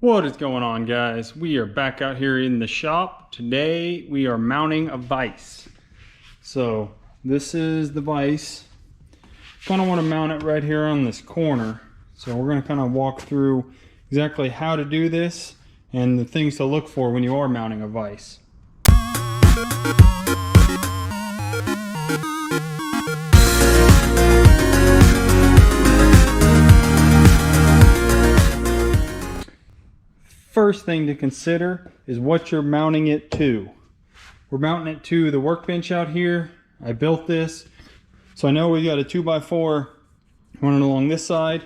What is going on, guys? We are back out here in the shop. Today we are mounting a vise. So this is the vise. Kind of want to mount it right here on this corner. So we're going to kind of walk through exactly how to do this and the things to look for when you are mounting a vise. First thing to consider is what you're mounting it to. We're mounting it to the workbench out here. I built this. So I know we got a 2x4 running along this side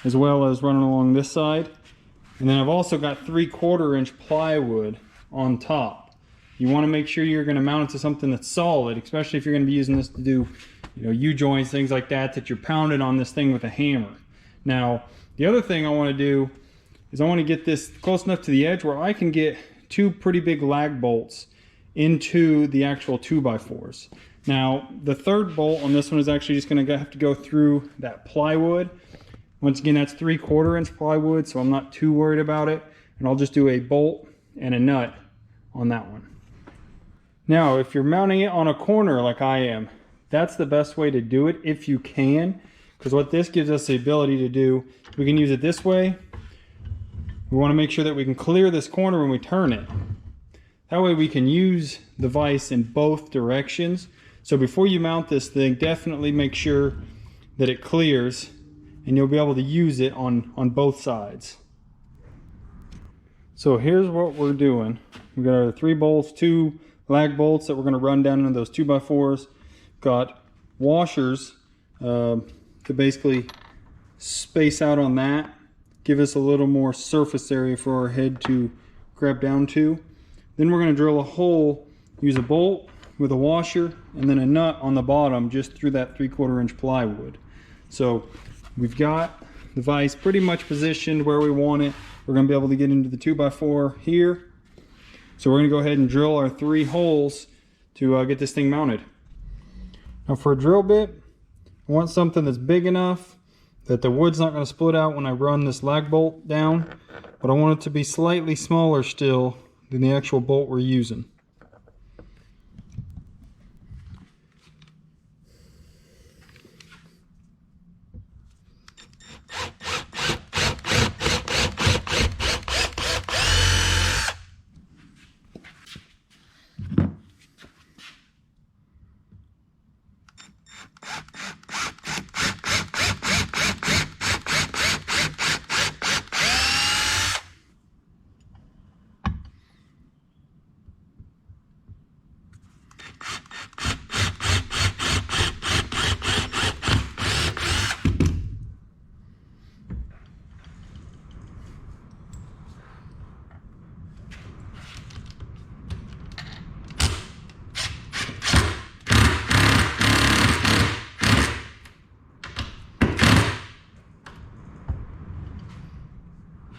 as well as running along this side. And then I've also got 3/4 inch plywood on top. You want to make sure you're going to mount it to something that's solid, especially if you're going to be using this to do, U-joints, things like that, that you're pounding on this thing with a hammer. Now, the other thing I want to do is I want to get this close enough to the edge where I can get two pretty big lag bolts into the actual 2x4s. Now, the third bolt on this one is actually just going to have to go through that plywood. Once again, that's 3/4 inch plywood, so I'm not too worried about it. And I'll just do a bolt and a nut on that one. Now, if you're mounting it on a corner like I am, that's the best way to do it if you can, because what this gives us the ability to do, we can use it this way. We want to make sure that we can clear this corner when we turn it. That way we can use the vise in both directions. So before you mount this thing, definitely make sure that it clears and you'll be able to use it on both sides. So here's what we're doing. We got our 3 bolts, 2 lag bolts that we're going to run down into those 2x4s. Got washers to basically space out on that. Give us a little more surface area for our head to grab down to. Then we're going to drill a hole, use a bolt with a washer, and then a nut on the bottom just through that 3/4 inch plywood. So we've got the vise pretty much positioned where we want it. We're going to be able to get into the 2x4 here. So we're going to go ahead and drill our 3 holes to get this thing mounted. Now for a drill bit, I want something that's big enough that the wood's not going to split out when I run this lag bolt down, but I want it to be slightly smaller still than the actual bolt we're using.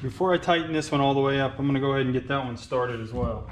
Before I tighten this one all the way up, I'm going to go ahead and get that one started as well.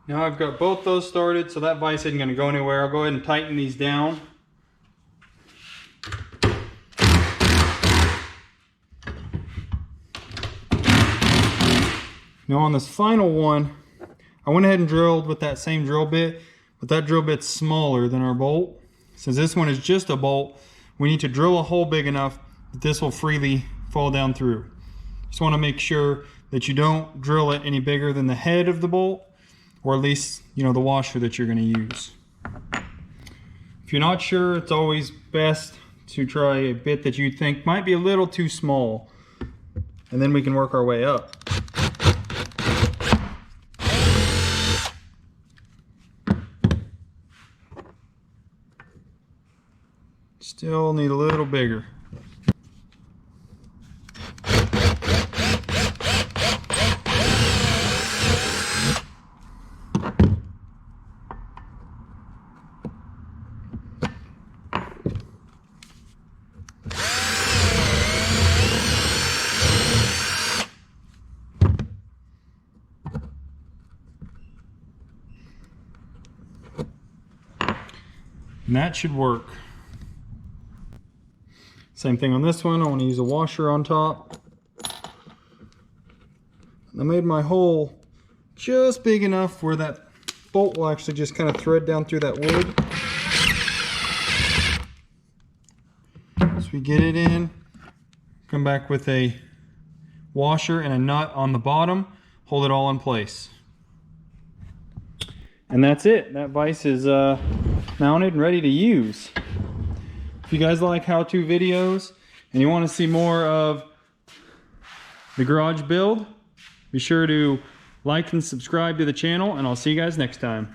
Now I've got both those started, so that vise isn't going to go anywhere. I'll go ahead and tighten these down. Now on this final one, I went ahead and drilled with that same drill bit, but that drill bit's smaller than our bolt. Since this one is just a bolt, we need to drill a hole big enough that this will freely fall down through. Just want to make sure that you don't drill it any bigger than the head of the bolt, or at least, the washer that you're going to use. If you're not sure, it's always best to try a bit that you think might be a little too small, and then we can work our way up. Still need a little bigger. And that should work. Same thing on this one. I want to use a washer on top. I made my hole just big enough where that bolt will actually just kind of thread down through that wood. Once we get it in, come back with a washer and a nut on the bottom, hold it all in place. And that's it. That vise is mounted and ready to use. If you guys like how-to videos and you want to see more of the garage build, be sure to like and subscribe to the channel, and I'll see you guys next time.